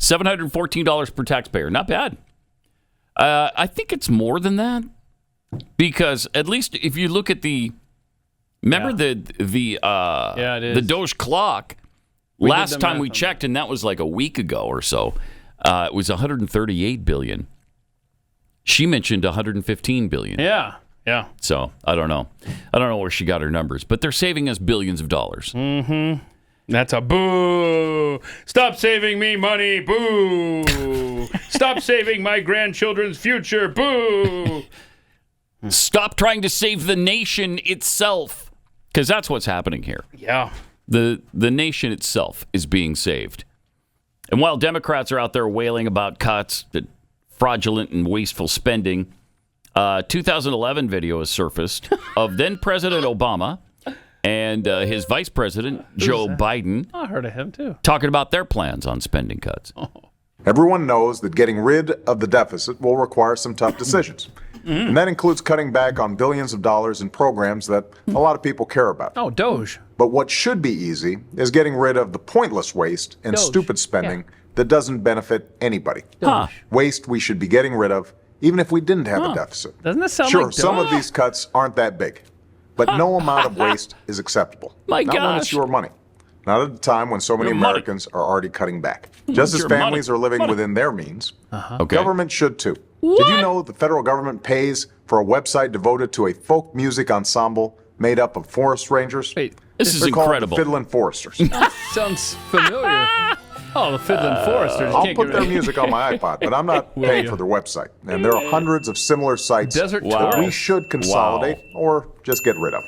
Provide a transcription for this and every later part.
$714 per taxpayer. Not bad. I think it's more than that because at least if you look at the the DOGE clock, last time we checked, and that was like a week ago or so, it was $138 billion. She mentioned $115 billion. Yeah. So I don't know where she got her numbers, but they're saving us billions of dollars. Mm-hmm. That's a boo. Stop saving me money. Boo. Stop saving my grandchildren's future. Boo. Stop trying to save the nation itself, because that's what's happening here. Yeah. The nation itself is being saved. And while Democrats are out there wailing about cuts, fraudulent and wasteful spending, 2011 video has surfaced of then President Obama and his vice president, Joe Biden. I heard of him, too. Talking about their plans on spending cuts. Everyone knows that getting rid of the deficit will require some tough decisions. And that includes cutting back on billions of dollars in programs that a lot of people care about. Oh, DOGE. But what should be easy is getting rid of the pointless waste and stupid spending that doesn't benefit anybody. Waste we should be getting rid of, even if we didn't have a deficit. Doesn't that sound Sure, like some of these cuts aren't that big, but no amount of waste is acceptable. Not when it's your money. Not at a time when so many Americans are already cutting back. Just as families are living within their means, government should too. Did you know the federal government pays for a website devoted to a folk music ensemble made up of forest rangers? Wait, this is They're incredible. called the Fiddlin' Foresters. Sounds familiar. Oh, the Fiddlin' Foresters. I'll put their music on my iPod, but I'm not paying for their website. And there are hundreds of similar sites that we should consolidate or just get rid of.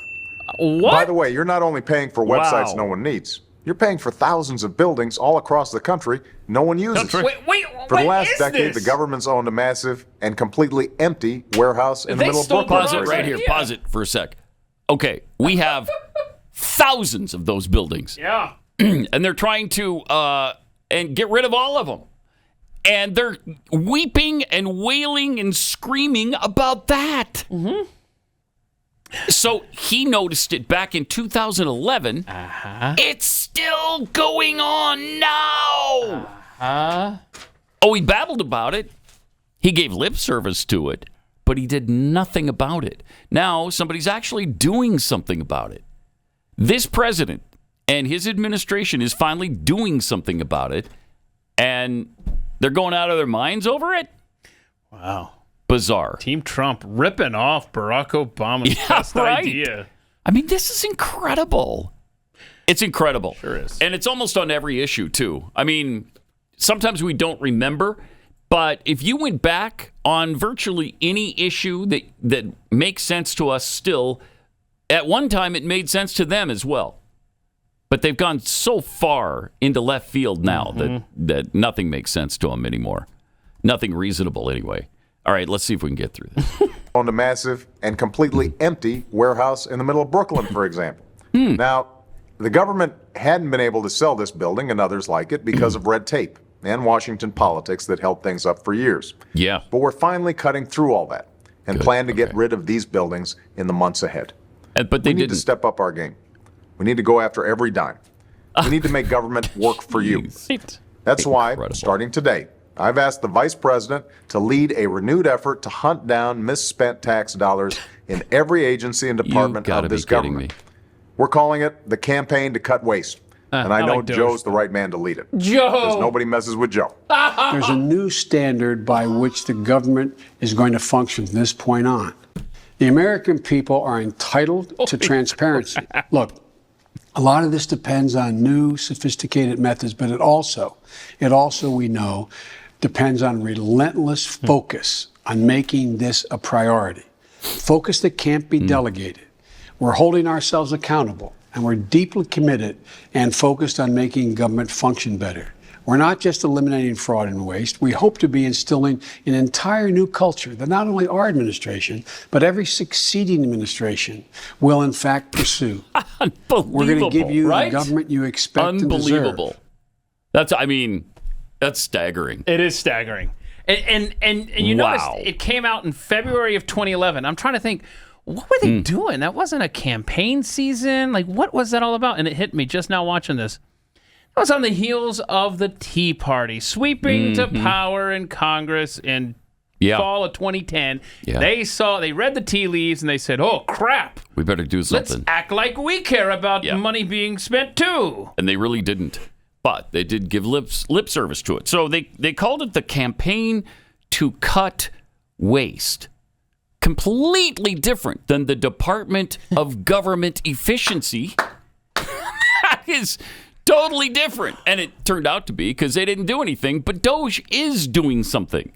What? By the way, you're not only paying for websites no one needs. You're paying for thousands of buildings all across the country no one uses. Wait, For the last decade, the government's owned a massive and completely empty warehouse in the middle of Brooklyn. Pause it right here. Pause it for a sec. Okay, we have thousands of those buildings. Yeah. And they're trying to and get rid of all of them. And they're weeping and wailing and screaming about that. Mm-hmm. So he noticed it back in 2011. It's still going on now. Oh, he babbled about it. He gave lip service to it, but he did nothing about it. Now somebody's actually doing something about it. This president and his administration is finally doing something about it, and they're going out of their minds over it? Wow. Bizarre. Team Trump ripping off Barack Obama's best idea. I mean, this is incredible. It's incredible. Sure is. And it's almost on every issue, too. I mean, sometimes we don't remember, but if you went back on virtually any issue that makes sense to us still, at one time it made sense to them as well. But they've gone so far into left field now that nothing makes sense to them anymore. Nothing reasonable, anyway. All right, let's see if we can get through this. Owned a massive and completely empty warehouse in the middle of Brooklyn, for example. Now, the government hadn't been able to sell this building and others like it because of red tape and Washington politics that held things up for years. Yeah. But we're finally cutting through all that and plan to get rid of these buildings in the months ahead. But they need to step up our game. We need to go after every dime. We need to make government work for you. That's why, starting today, I've asked the vice president to lead a renewed effort to hunt down misspent tax dollars in every agency and department of this government. We're calling it the Campaign to Cut Waste. And I know like Joe's the right man to lead it. Joe! Because nobody messes with Joe. There's a new standard by which the government is going to function from this point on. The American people are entitled to transparency. Look, a lot of this depends on new, sophisticated methods, but it also, we know, depends on relentless focus on making this a priority. Focus that can't be delegated. We're holding ourselves accountable, and we're deeply committed and focused on making government function better. We're not just eliminating fraud and waste. We hope to be instilling an entire new culture that not only our administration, but every succeeding administration will in fact pursue. Unbelievable. We're going to give you the government you expect and deserve. Unbelievable. That's staggering. It is staggering. And you notice it came out in February of 2011. I'm trying to think, what were they doing? That wasn't a campaign season. Like, what was that all about? And it hit me just now watching this. That was on the heels of the Tea Party sweeping to power in Congress in fall of 2010. Yeah. They read the tea leaves and they said, "Oh crap, We better do something." let's act like we care about money being spent too." And they really didn't. But they did give lip service to it. So they called it the Campaign to Cut Waste. Completely different than the Department of Government Efficiency. That is totally different. And it turned out to be because they didn't do anything, but DOGE is doing something.